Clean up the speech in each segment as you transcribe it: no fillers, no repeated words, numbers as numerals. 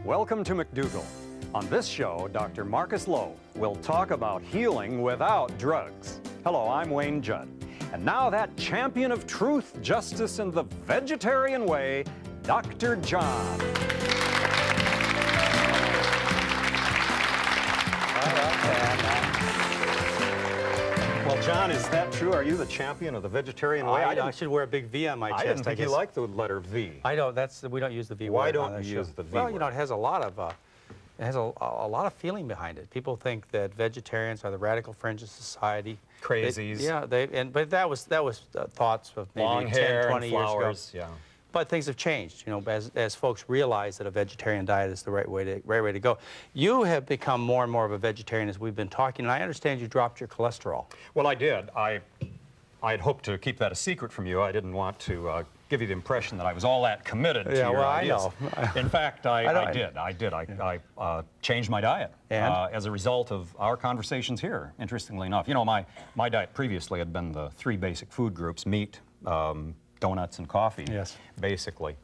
Welcome to McDougall. On this show, Dr. Marcus Lowe will talk about healing without drugs. Hello, I'm Wayne Judd. And now that champion of truth, justice, and the vegetarian way, Dr. John. Well, John, is that true? Are you the champion of the vegetarian way? I should wear a big V on my chest. I didn't think you liked the letter V. I don't. We don't use the V word. Why don't you use the V word? Well, you know, it has a lot of a lot of feeling behind it. People think that vegetarians are the radical fringe of society. Crazies. But that was thoughts of maybe long 10, hair 20 and years flowers, ago. yeah. But things have changed, you know, as folks realize that a vegetarian diet is the right way to go. You have become more and more of a vegetarian as we've been talking, and I understand you dropped your cholesterol. Well, I did. I had hoped to keep that a secret from you. I didn't want to give you the impression that I was all that committed to your ideas. I know. In fact, I did. I changed my diet as a result of our conversations here, interestingly enough. You know, my diet previously had been the 3 basic food groups: meat, donuts, and coffee, basically.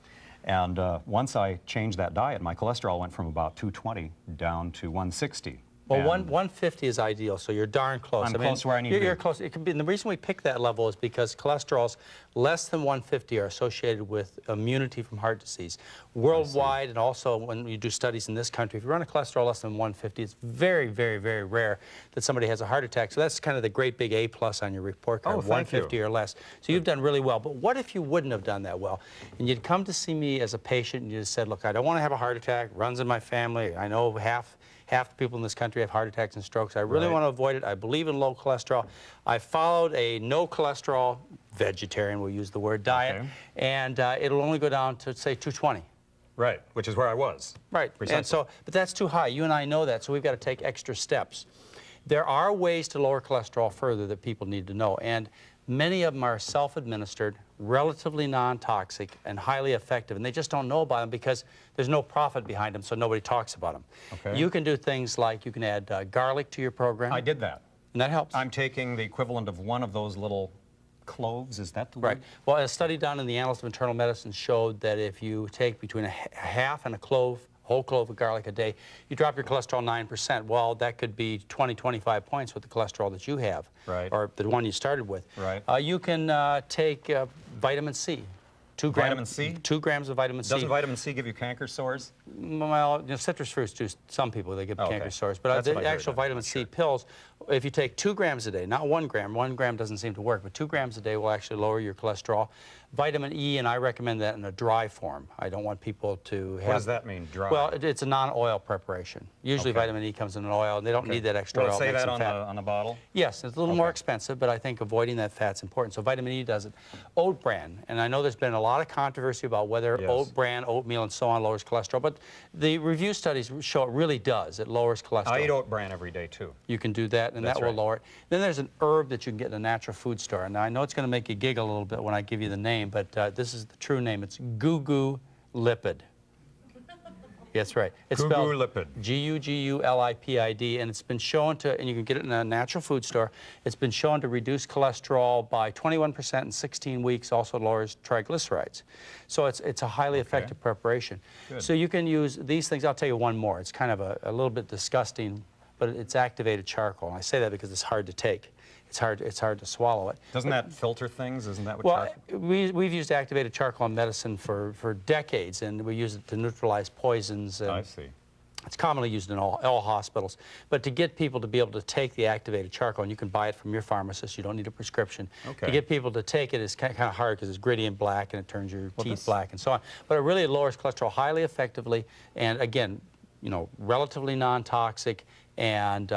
And once I changed that diet, my cholesterol went from about 220 down to 160. Well, 150 is ideal, so you're darn close. I'm close where I need to be. You're close. It could be, and the reason we pick that level is because cholesterols less than 150 are associated with immunity from heart disease. Worldwide, and also when you do studies in this country, if you run a cholesterol less than 150, it's very, very, very rare that somebody has a heart attack. So that's kind of the great big A+ on your report card, 150 or less. So you've done really well. But what if you wouldn't have done that well? And you'd come to see me as a patient and you just said, look, I don't want to have a heart attack, runs in my family, I know half the people in this country have heart attacks and strokes. I really want to avoid it. I believe in low cholesterol. I followed a no cholesterol, vegetarian, we'll use the word, diet, and it'll only go down to, say, 220. Right, which is where I was. Right, and so, but that's too high. You and I know that, so we've got to take extra steps. There are ways to lower cholesterol further that people need to know, and many of them are self-administered, relatively non-toxic, and highly effective, and they just don't know about them because there's no profit behind them, so nobody talks about them. Okay. You can do things like you can add garlic to your program. I did that. And that helps. I'm taking the equivalent of one of those little cloves, is that the word? Right. Well, a study done in the Annals of Internal Medicine showed that if you take between a half and a clove, whole clove of garlic a day, you drop your cholesterol 9%. Well, that could be 20, 25 points with the cholesterol that you have, or the one you started with. Right. You can take vitamin C. 2 grams. Vitamin C? 2 grams of vitamin C. Doesn't vitamin C give you canker sores? Well, you know, citrus fruits do. Some people, they get canker sores. But the actual vitamin C pills, if you take 2 grams a day, not 1 gram, 1 gram doesn't seem to work, but 2 grams a day will actually lower your cholesterol. Vitamin E, and I recommend that in a dry form. I don't want people to have... What does that mean, dry? Well, it's a non-oil preparation. Usually vitamin E comes in an oil, and they don't need that extra oil. Will it say that on the bottle? Yes, it's a little more expensive, but I think avoiding that fat's important. So vitamin E does it. Oat bran, and I know there's been a lot of controversy about whether oat bran, oatmeal, and so on lowers cholesterol, but the review studies show it really does. It lowers cholesterol. I eat oat bran every day, too. You can do that, and that will lower it. Then there's an herb that you can get in a natural food store. And now, I know it's going to make you giggle a little bit when I give you the name, but this is the true name. It's Gugu lipid. That's right. It's spelled lipid. G-U-G-U-L-I-P-I-D, and it's been shown to, and you can get it in a natural food store, it's been shown to reduce cholesterol by 21% in 16 weeks, also lowers triglycerides. So it's a highly effective preparation. Good. So you can use these things. I'll tell you one more. It's kind of a little bit disgusting, but it's activated charcoal. And I say that because it's hard to take. It's hard to swallow it. Doesn't that filter things? Isn't that what charcoal? We've used activated charcoal in medicine for decades, and we use it to neutralize poisons. And I see. It's commonly used in all hospitals. But to get people to be able to take the activated charcoal, and you can buy it from your pharmacist, you don't need a prescription. To get people to take it is kind of hard because it's gritty and black, and it turns your teeth black and so on. But it really lowers cholesterol highly effectively, and again, you know, relatively non-toxic and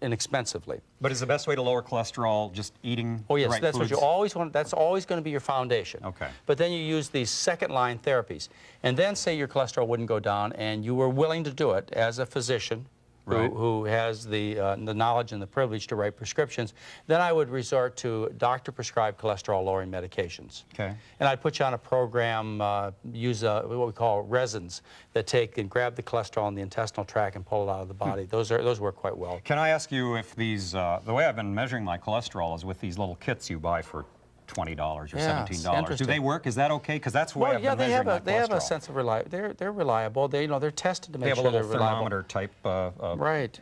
inexpensively. But is the best way to lower cholesterol just eating the right foods? What you always want. That's always going to be your foundation. But then you use these second-line therapies. And then say your cholesterol wouldn't go down and you were willing to do it as a physician who has the knowledge and the privilege to write prescriptions, then I would resort to doctor-prescribed cholesterol-lowering medications. And I'd put you on a program, use what we call resins that take and grab the cholesterol in the intestinal tract and pull it out of the body. Those work quite well. Can I ask you if these, the way I've been measuring my cholesterol is with these little kits you buy for $20 or Yes, $17. Do interesting. they work? Is that okay? Because that's the way I've been measuring my they have a cholesterol. sense of reliability. They're reliable. They're tested to They make have a sure little they're reliable. thermometer type Right.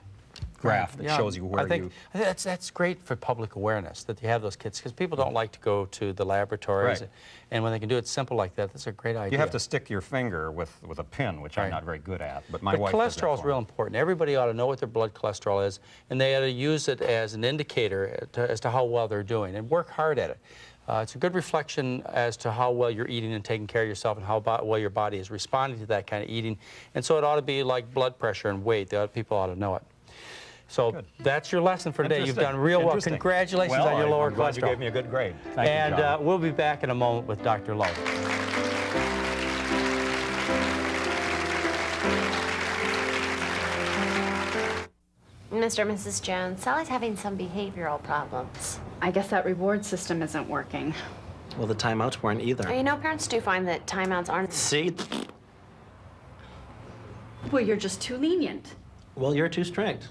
graph that Yeah, shows you where I think that's great for public awareness that you have those kits, because people don't like to go to the laboratories, Right. and when they can do it simple like that, that's a great idea. You have to stick your finger with a pin, which I'm not very good at, but my wife does that cholesterol is for real me. important. Everybody ought to know what their blood cholesterol is, and they ought to use it as an indicator as to how well they're doing, and work hard at it. It's a good reflection as to how well you're eating and taking care of yourself, and how well your body is responding to that kind of eating. And so it ought to be like blood pressure and weight. People ought to know it. So that's your lesson for today. You've done real well. Congratulations on your lower I'm glad cholesterol. you gave me a good grade. Thank you, John. We'll be back in a moment with Dr. Lowe. Mr. and Mrs. Jones, Sally's having some behavioral problems. I guess that reward system isn't working. Well, the timeouts weren't either. You know, parents do find that timeouts aren't... See? Well, you're just too lenient. Well, you're too strict.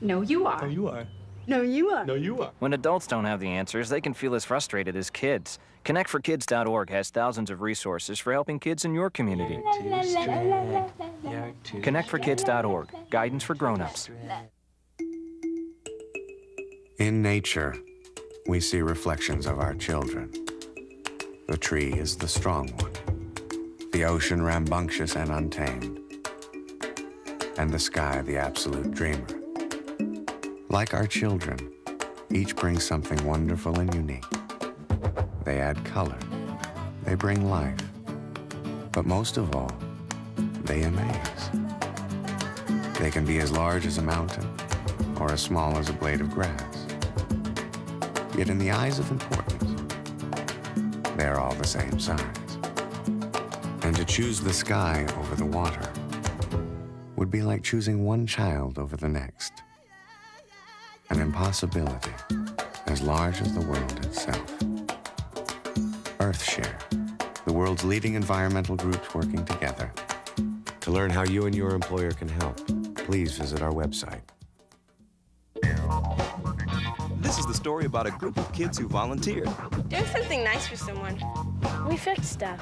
No, you are. No, you are. No, you are. No, you are. When adults don't have the answers, they can feel as frustrated as kids. ConnectForKids.org has thousands of resources for helping kids in your community. Too strict. You're too ConnectForKids.org, guidance for grown-ups. In nature, we see reflections of our children. The tree is the strong one, the ocean rambunctious and untamed, and the sky the absolute dreamer. Like our children, each brings something wonderful and unique. They add color, they bring life, but most of all, they amaze. They can be as large as a mountain or as small as a blade of grass. Yet in the eyes of importance, they're all the same size. And to choose the sky over the water would be like choosing one child over the next. An impossibility as large as the world itself. EarthShare, the world's leading environmental groups working together. To learn how you and your employer can help, please visit our website. This is the story about a group of kids who volunteered. Doing something nice for someone. We fixed stuff.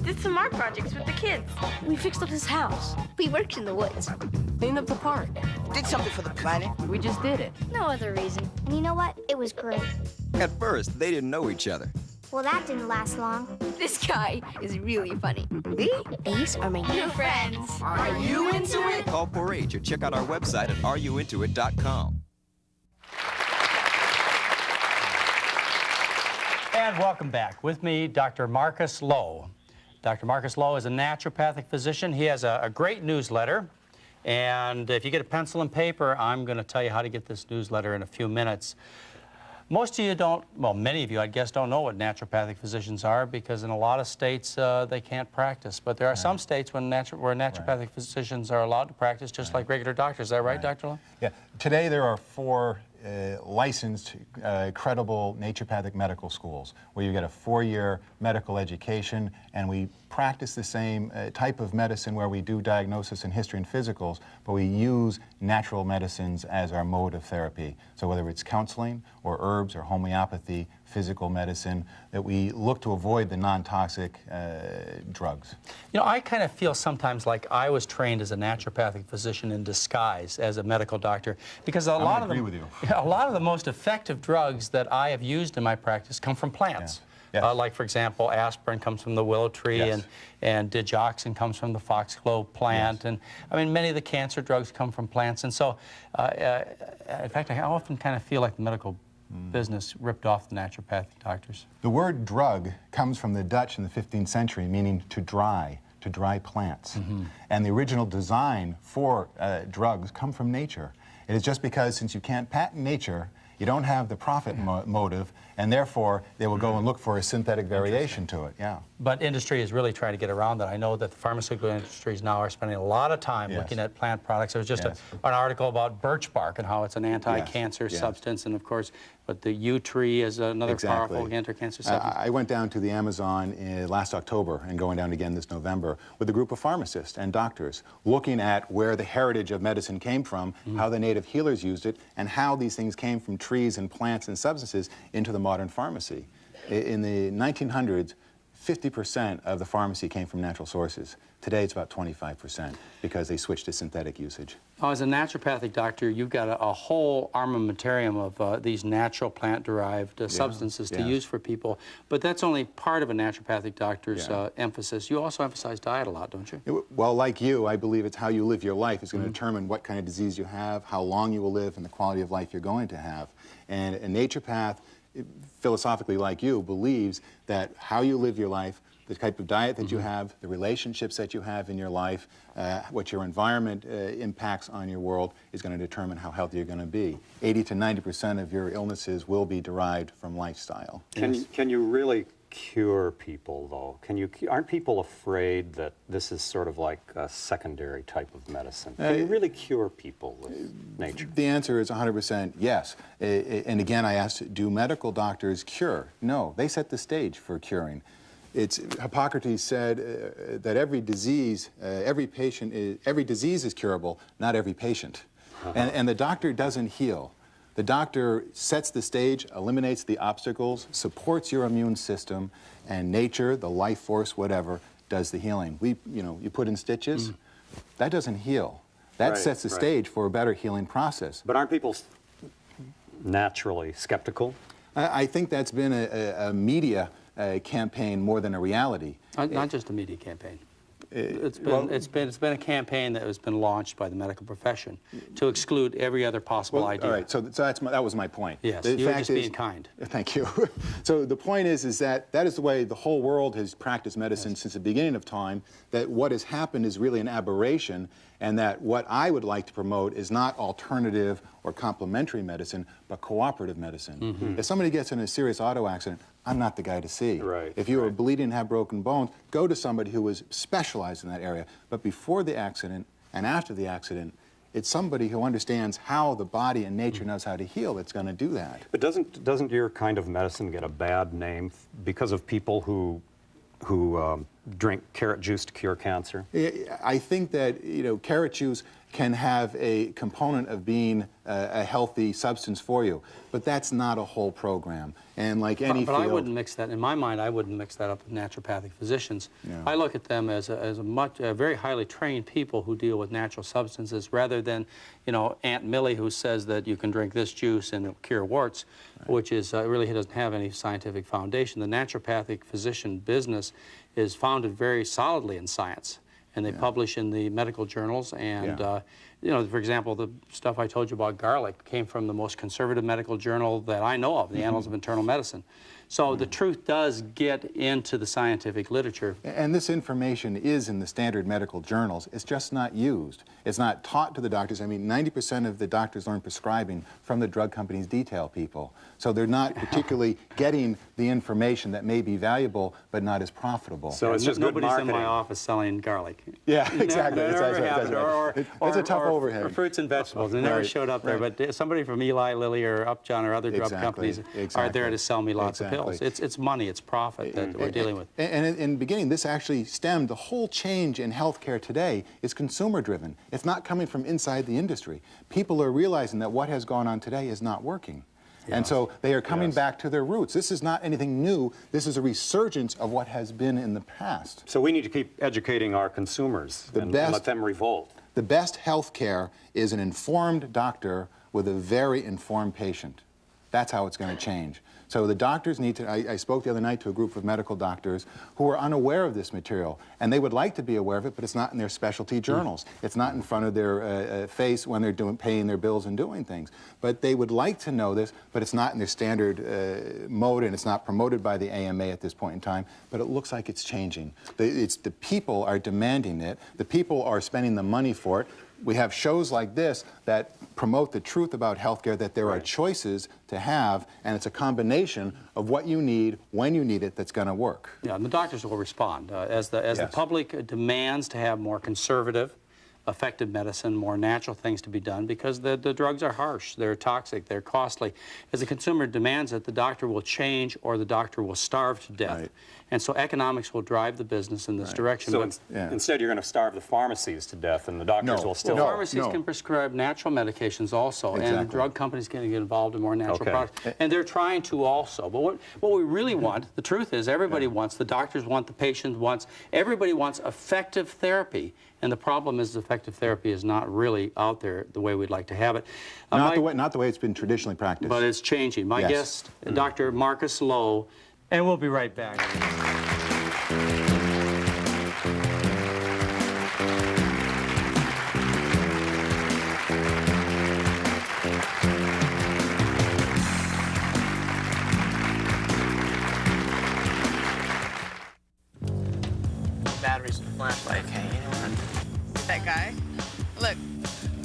Did some art projects with the kids. We fixed up his house. We worked in the woods. Cleaned up the park. Did something for the planet. We just did it. No other reason. And you know what? It was great. At first, they didn't know each other. Well, that didn't last long. This guy is really funny. These are my new friends. Are you into it? Call 4-H or check out our website at areyouintoit.com. And welcome back. With me, Dr. Marcus Lowe. Dr. Marcus Lowe is a naturopathic physician. He has a great newsletter. And if you get a pencil and paper, I'm going to tell you how to get this newsletter in a few minutes. Most of you don't, well, many of you, I guess, don't know what naturopathic physicians are, because in a lot of states they can't practice. But there are some states where naturopathic physicians are allowed to practice just like regular doctors. Is that right, Dr. Lowe? Yeah. Today there are 4 licensed, credible naturopathic medical schools where you get a 4-year medical education, and we practice the same type of medicine where we do diagnosis and history and physicals, but we use natural medicines as our mode of therapy. So whether it's counseling or herbs or homeopathy, physical medicine, that we look to avoid the non-toxic drugs. You know, I kind of feel sometimes like I was trained as a naturopathic physician in disguise as a medical doctor, because a lot of the most effective drugs that I have used in my practice come from plants. Yes. Like, for example, aspirin comes from the willow tree, and digoxin comes from the foxglove plant, and I mean, many of the cancer drugs come from plants. And so, in fact, I often kind of feel like the medical business ripped off the naturopathic doctors. The word drug comes from the Dutch in the 15th century, meaning to dry plants. And the original design for drugs come from nature. It is just because, since you can't patent nature, you don't have the profit motive, and therefore they will go and look for a synthetic variation to it. Yeah. But industry is really trying to get around that. I know that the pharmaceutical industries now are spending a lot of time looking at plant products. There was just an article about birch bark and how it's an anti-cancer substance, and of course, but the yew tree is another powerful anti-cancer substance. I went down to the Amazon last October, and going down again this November, with a group of pharmacists and doctors, looking at where the heritage of medicine came from, how the native healers used it, and how these things came from trees and plants and substances into the modern pharmacy. In the 1900s, 50% of the pharmacy came from natural sources. Today it's about 25% because they switched to synthetic usage. Now, as a naturopathic doctor, you've got a whole armamentarium of these natural plant-derived substances to use for people, but that's only part of a naturopathic doctor's emphasis. You also emphasize diet a lot, don't you? Well, like you, I believe it's how you live your life is going to determine what kind of disease you have, how long you will live, and the quality of life you're going to have. And a naturopath, philosophically like you, believes that how you live your life, the type of diet that you have, the relationships that you have in your life, what your environment impacts on your world is going to determine how healthy you're going to be. 80 to 90% of your illnesses will be derived from lifestyle. Can you really cure people, though? Aren't people afraid that this is sort of like a secondary type of medicine? Can you really cure people with nature? The answer is 100% yes. And again, I asked, do medical doctors cure? No, they set the stage for curing. Hippocrates said that every disease is curable, not every patient. And the doctor doesn't heal. The doctor sets the stage, eliminates the obstacles, supports your immune system, and nature, the life force, whatever, does the healing. You put in stitches, that doesn't heal. That sets the stage for a better healing process. But aren't people naturally skeptical? I think that's been a media campaign more than a reality. Not just a media campaign. It's been a campaign that has been launched by the medical profession to exclude every other possible idea. All right, so that was my point. Yes, you were just being kind. Thank you. So the point is that is the way the whole world has practiced medicine since the beginning of time, that what has happened is really an aberration, and that what I would like to promote is not alternative or complementary medicine, but cooperative medicine. If somebody gets in a serious auto accident, I'm not the guy to see. If you are bleeding and have broken bones, go to somebody who is specialized in that area. But before the accident and after the accident, it's somebody who understands how the body and nature knows how to heal that's going to do that. But doesn't your kind of medicine get a bad name because of people who drink carrot juice to cure cancer? I think that carrot juice can have a component of being a healthy substance for you, but that's not a whole program. And like any But I wouldn't mix that, in my mind, I wouldn't mix that up with naturopathic physicians. I look at them as very highly trained people who deal with natural substances rather than, Aunt Millie who says that you can drink this juice and it'll cure warts, which is really doesn't have any scientific foundation. The naturopathic physician business is founded very solidly in science, and they publish in the medical journals. And for example, the stuff I told you about garlic came from the most conservative medical journal that I know of, the Annals of Internal Medicine. So the truth does get into the scientific literature. And this information is in the standard medical journals. It's just not used. It's not taught to the doctors. I mean, 90% of the doctors learn prescribing from the drug companies' detail people. So they're not particularly getting the information that may be valuable, but not as profitable. So it's just nobody's in my office selling garlic. Yeah, exactly. It's a tough overhead. Or fruits and vegetables. They never showed up there, but somebody from Eli Lilly or Upjohn or other drug companies are there to sell me lots of pills. It's money, it's profit that we're dealing with. And in the beginning, this actually stemmed, the whole change in healthcare today is consumer-driven. It's not coming from inside the industry. People are realizing that what has gone on today is not working. And so they are coming back to their roots. This is not anything new. This is a resurgence of what has been in the past. So we need to keep educating our consumers and let them revolt. The best health care is an informed doctor with a very informed patient. That's how it's going to change. So the doctors need to, I spoke the other night to a group of medical doctors who are unaware of this material, and they would like to be aware of it, but it's not in their specialty journals. It's not in front of their face when they're paying their bills and doing things. But they would like to know this, but it's not in their standard mode, and it's not promoted by the AMA at this point in time, but it looks like it's changing. The people are demanding it. The people are spending the money for it. We have shows like this that promote the truth about healthcare, that there are choices to have, and it's a combination of what you need, when you need it, that's going to work. Yeah, and the doctors will respond. As the public demands to have more conservative effective medicine, more natural things to be done, because the drugs are harsh, they're toxic, they're costly. As the consumer demands it, the doctor will change or the doctor will starve to death. Right. And so economics will drive the business in this direction. So But instead you're going to starve the pharmacies to death and the doctors will still... Pharmacies can prescribe natural medications also, and drug companies can get involved in more natural products. And they're trying to also. But what we really want, the truth is, everybody wants, the doctors want, the patient wants, everybody wants effective therapy. And the problem is effective therapy is not really out there the way we'd like to have it. Not the way it's been traditionally practiced. But it's changing. My guest, Dr. Marcus Lowe, and we'll be right back. Batteries in the flashlight. Okay, you know what? That guy? Look.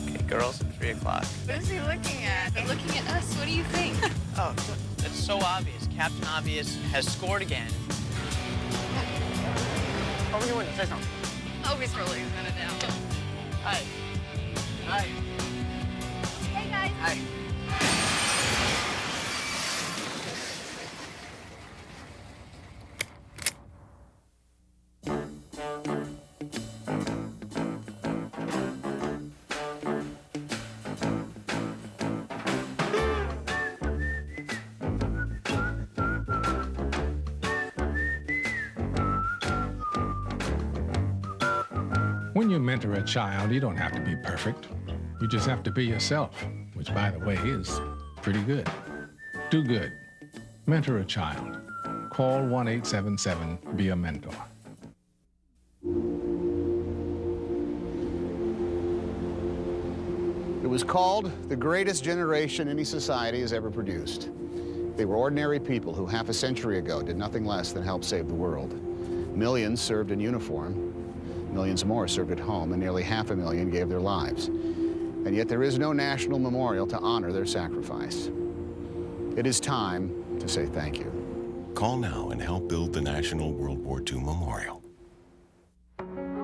Okay, girls, at 3 o'clock. What is he looking at? They're looking at us. What do you think? Oh, that's so obvious. Captain Obvious has scored again. Over your window, say something. Oh, he's really gonna down. Hi. Hi. Hey, guys. Hi. When you mentor a child, you don't have to be perfect. You just have to be yourself, which, by the way, is pretty good. Do good. Mentor a child. Call 1-877-BE-A-MENTOR. It was called the greatest generation any society has ever produced. They were ordinary people who half a century ago did nothing less than help save the world. Millions served in uniform. Millions more served at home, and nearly 500,000 gave their lives. And yet there is no national memorial to honor their sacrifice. It is time to say thank you. Call now and help build the National World War II Memorial.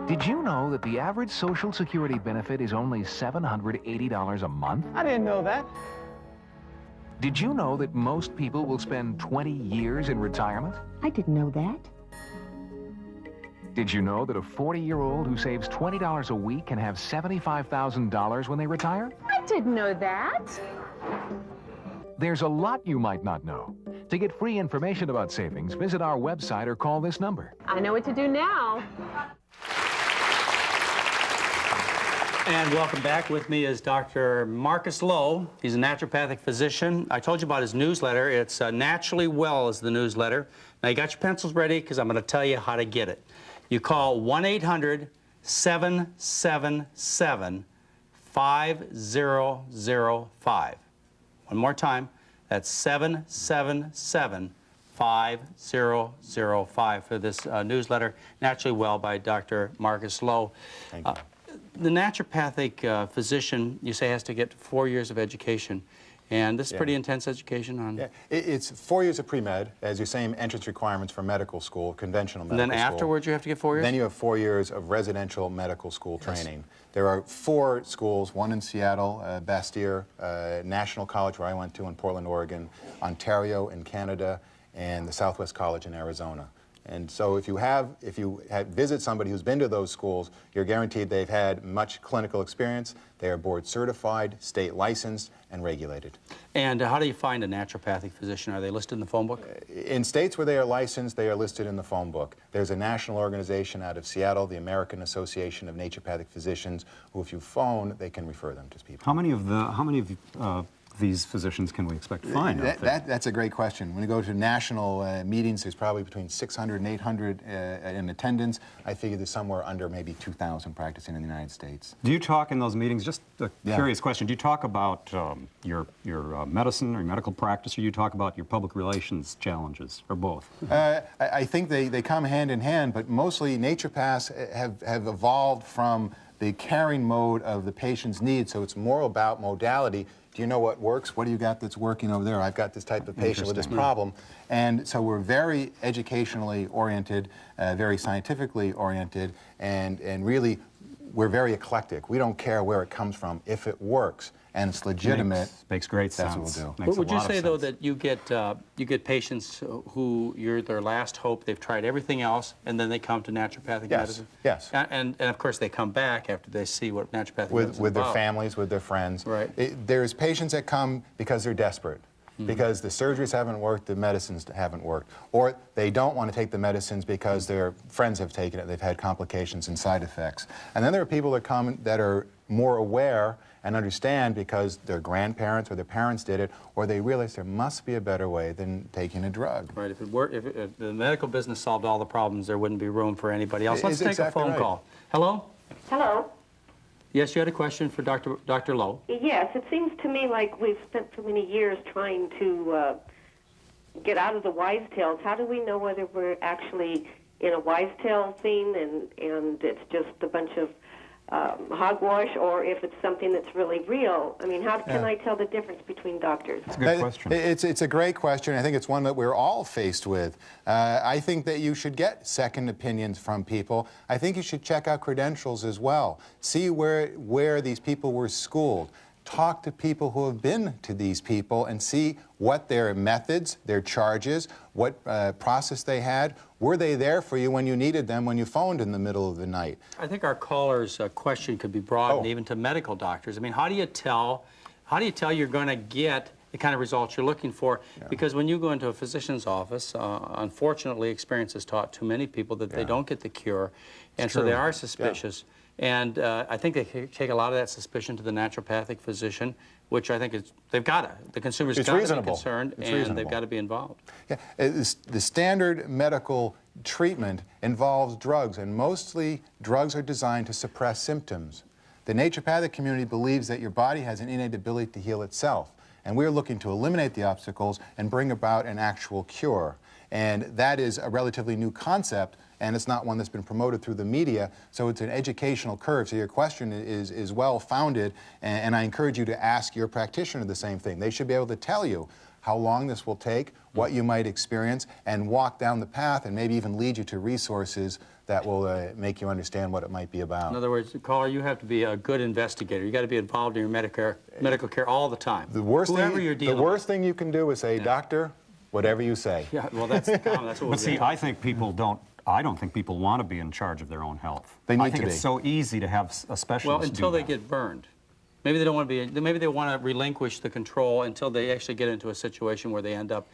Did you know that the average Social Security benefit is only $780 a month? I didn't know that. Did you know that most people will spend 20 years in retirement? I didn't know that. Did you know that a 40-year-old who saves $20 a week can have $75,000 when they retire? I didn't know that. There's a lot you might not know. To get free information about savings, visit our website or call this number. I know what to do now. And welcome back. With me is Dr. Marcus Lowe. He's a naturopathic physician. I told you about his newsletter. It's Naturally Well is the newsletter. Now, you got your pencils ready, because I'm going to tell you how to get it. You call 1-800-777-5005. One more time. That's 777-5005 for this newsletter, Naturally Well by Dr. Marcus Lowe. Thank you. The naturopathic physician, you say, has to get 4 years of education. And this is pretty intense education on... Yeah. It's 4 years of pre-med, as your same entrance requirements for medical school, conventional medical school. And then afterwards you have to get 4 years? Then you have 4 years of residential medical school training. There are 4 schools, one in Seattle, Bastyr, National College, where I went to in Portland, Oregon, Ontario in Canada, and the Southwest College in Arizona. And so if you visit somebody who's been to those schools, you're guaranteed they've had much clinical experience. They are board certified, state licensed, and regulated. And how do you find a naturopathic physician? Are they listed in the phone book? In states where they are licensed, they are listed in the phone book. There's a national organization out of Seattle, the American Association of Naturopathic Physicians, who, if you phone, they can refer them to people. How many of these physicians can we expect to find out there? That's a great question. When you go to national meetings, there's probably between 600 and 800 in attendance. I figure there's somewhere under maybe 2,000 practicing in the United States. Do you talk in those meetings, just a curious question, do you talk about your medicine or your medical practice, or you talk about your public relations challenges, or both? I think they come hand in hand, but mostly naturopaths have evolved from the caring mode of the patient's needs, so it's more about modality. Do you know what works? What do you got that's working over there? I've got this type of patient with this problem. And so we're very educationally oriented, very scientifically oriented, and really we're very eclectic. We don't care where it comes from. If it works and it's legitimate, makes great that's sense. what we'll do. But would you say, though, that you get patients who you're their last hope, they've tried everything else, and then they come to naturopathic medicine? Yes. And of course they come back after they see what naturopathic medicine is with their about. families, with their friends. Right. There's patients that come because they're desperate. Because the surgeries haven't worked, the medicines haven't worked. Or they don't want to take the medicines because their friends have taken it, they've had complications and side effects. And then there are people that come that are more aware and understand because their grandparents or their parents did it, or they realize there must be a better way than taking a drug. Right, if the medical business solved all the problems, there wouldn't be room for anybody else. Let's take a phone call. Hello? Hello? Yes, you had a question for Dr. Lowe? Yes, it seems to me like we've spent so many years trying to get out of the wise tales. How do we know whether we're actually in a wise tale scene and it's just a bunch of hogwash, or if it's something that's really real? I mean, how can I tell the difference between doctors? It's a good question. It's a great question. I think it's one that we're all faced with. I think that you should get second opinions from people. I think you should check out credentials as well. See where these people were schooled. Talk to people who have been to these people and see what their methods, their charges, what process they had. Were they there for you when you needed them, when you phoned in the middle of the night? I think our caller's question could be broadened even to medical doctors. I mean, how do you tell you're going to get the kind of results you're looking for? Yeah. Because when you go into a physician's office, unfortunately, experience has taught too many people that they don't get the cure, and so they are suspicious. Yeah. And I think they take a lot of that suspicion to the naturopathic physician, which I think they've got to. The consumer's got to be concerned, and they've got to be involved. Yeah. The standard medical treatment involves drugs, and mostly drugs are designed to suppress symptoms. The naturopathic community believes that your body has an innate ability to heal itself, and we're looking to eliminate the obstacles and bring about an actual cure. And that is a relatively new concept, and it's not one that's been promoted through the media, so it's an educational curve. So your question is well-founded, and I encourage you to ask your practitioner the same thing. They should be able to tell you how long this will take, what you might experience, and walk down the path and maybe even lead you to resources that will make you understand what it might be about. In other words, caller, you have to be a good investigator. You got to be involved in your medical care all the time. The worst thing you can do is say, doctor, whatever you say. Yeah, well, that's common. That's what but see, I think people don't. I don't think people want to be in charge of their own health. They need I think to be. it's so easy to have a specialist. Well, until do they get burned. Maybe they don't want to be. Maybe they want to relinquish the control until they actually get into a situation where they end up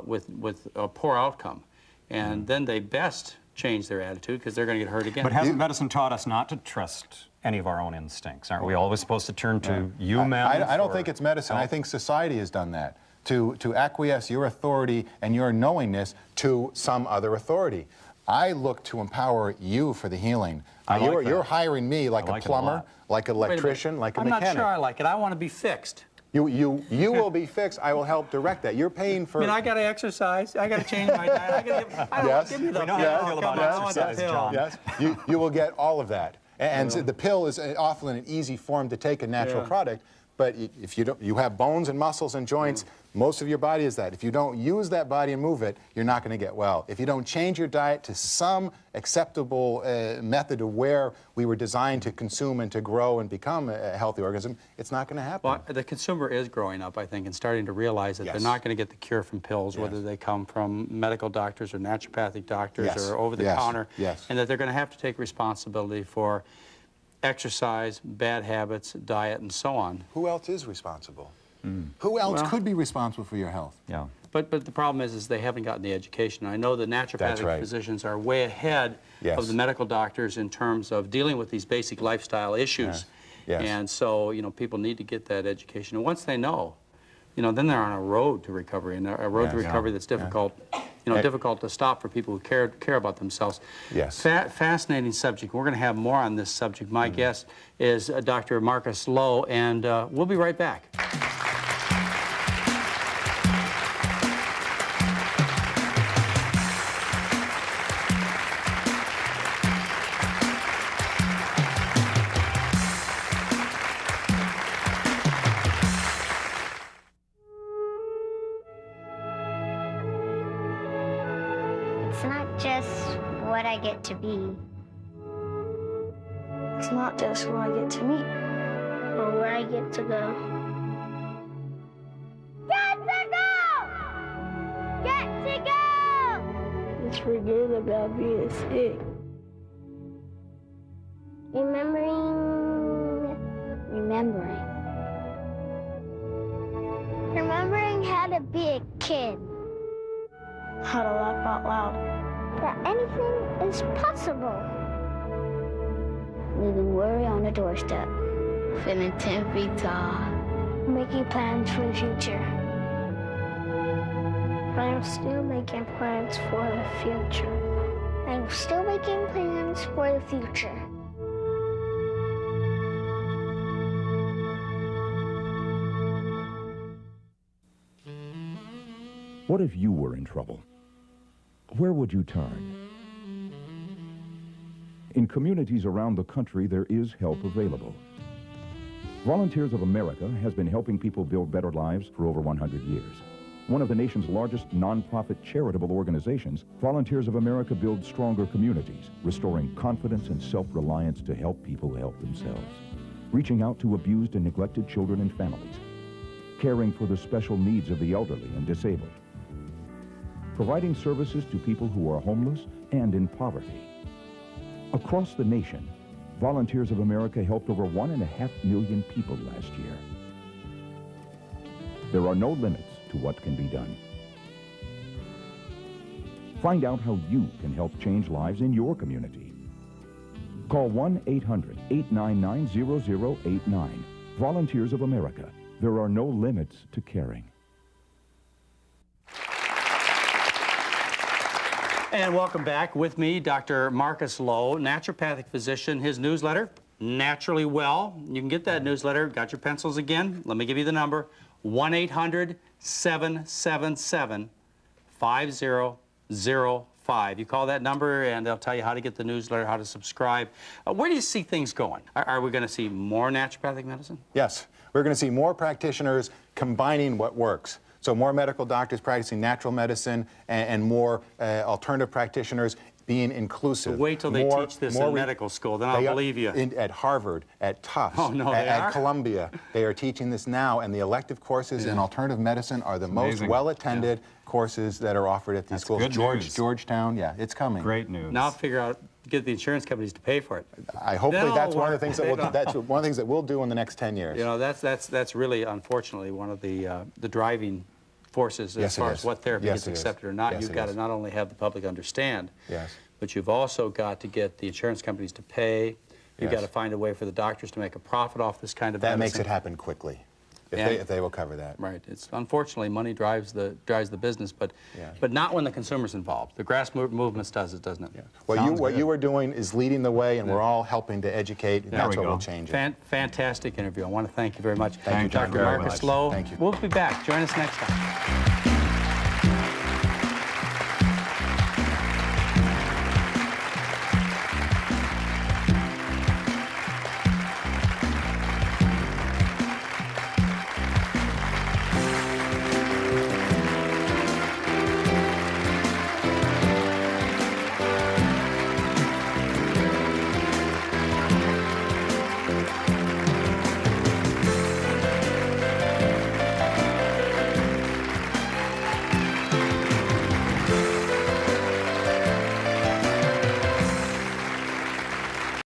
with a poor outcome, and then they best change their attitude because they're going to get hurt again. But hasn't medicine taught us not to trust any of our own instincts? Aren't we always supposed to turn to humans? I don't think it's medicine. I think society has done that. To acquiesce your authority and your knowingness to some other authority. I look to empower you for the healing. You're hiring me like a plumber, like an electrician, like a mechanic. I'm not sure I like it. I want to be fixed. You will be fixed. I will help direct that. You're paying for. I mean, I got to exercise. I got to change my diet. Give me the pill. Yes, you will get all of that. And the pill is often an easy form to take, a natural product. But if you have bones and muscles and joints, most of your body is that. If you don't use that body and move it, you're not going to get well. If you don't change your diet to some acceptable method of where we were designed to consume and to grow and become a healthy organism, it's not going to happen. Well, the consumer is growing up, I think, and starting to realize that they're not going to get the cure from pills, whether they come from medical doctors or naturopathic doctors or over-the-counter, and that they're going to have to take responsibility for exercise, bad habits, diet, and so on. Who else is responsible? Who else could be responsible for your health? Yeah. But the problem is they haven't gotten the education. I know the naturopathic physicians are way ahead of the medical doctors in terms of dealing with these basic lifestyle issues. And so, people need to get that education. And once they know, then they're on a road to recovery, and a road to recovery that's difficult, difficult to stop for people who care about themselves. Yes. Fascinating subject. We're going to have more on this subject. My guest is Dr. Marcus Lowe, and we'll be right back. It's not just what I get to be. It's not just who I get to meet or where I get to go. Get to go! Get to go! Just forget about being sick. Remembering how to be a kid. How to laugh out loud. That anything is possible. Leaving worry on the doorstep. Feeling 10 feet tall. Making plans for the future. I'm still making plans for the future. I'm still making plans for the future. What if you were in trouble? Where would you turn? In communities around the country, there is help available. Volunteers of America has been helping people build better lives for over 100 years. One of the nation's largest nonprofit charitable organizations, Volunteers of America builds stronger communities, restoring confidence and self-reliance to help people help themselves. Reaching out to abused and neglected children and families. Caring for the special needs of the elderly and disabled. Providing services to people who are homeless and in poverty. Across the nation, Volunteers of America helped over 1.5 million people last year. There are no limits to what can be done. Find out how you can help change lives in your community. Call 1-800-899-0089. Volunteers of America. There are no limits to caring. And welcome back. With me, Dr. Marcus Lowe, naturopathic physician. His newsletter, Naturally Well. You can get that newsletter. Got your pencils again? Let me give you the number. 1-800-777-5005. You call that number and they'll tell you how to get the newsletter, how to subscribe. Where do you see things going? Are we going to see more naturopathic medicine? Yes. We're going to see more practitioners combining what works. So more medical doctors practicing natural medicine and more alternative practitioners being inclusive. Wait till they teach this in medical school, then I'll believe you. At Harvard, at Tufts, at Columbia, they are teaching this now, and the elective courses in alternative medicine are the most well-attended courses that are offered at these schools. Georgetown, yeah, it's coming. Great news. Now figure out, get the insurance companies to pay for it. Hopefully that's one of the things that one of the things that we'll do in the next 10 years. You know, that's really, unfortunately, one of the driving forces as far as what therapy gets accepted or not. You've got to not only have the public understand, but you've also got to get the insurance companies to pay. You've got to find a way for the doctors to make a profit off this kind of medicine. That makes it happen quickly, if they will cover that. Right. It's unfortunately money drives the business, but not when the consumer's involved. The grassroots movement does it, doesn't it? Yeah. What you are doing is leading the way, and we're all helping to educate. And that's what will change it. Fantastic interview. I want to thank you very much. Thank you, Dr. Marcus Lowe. Thank you. We'll be back. Join us next time.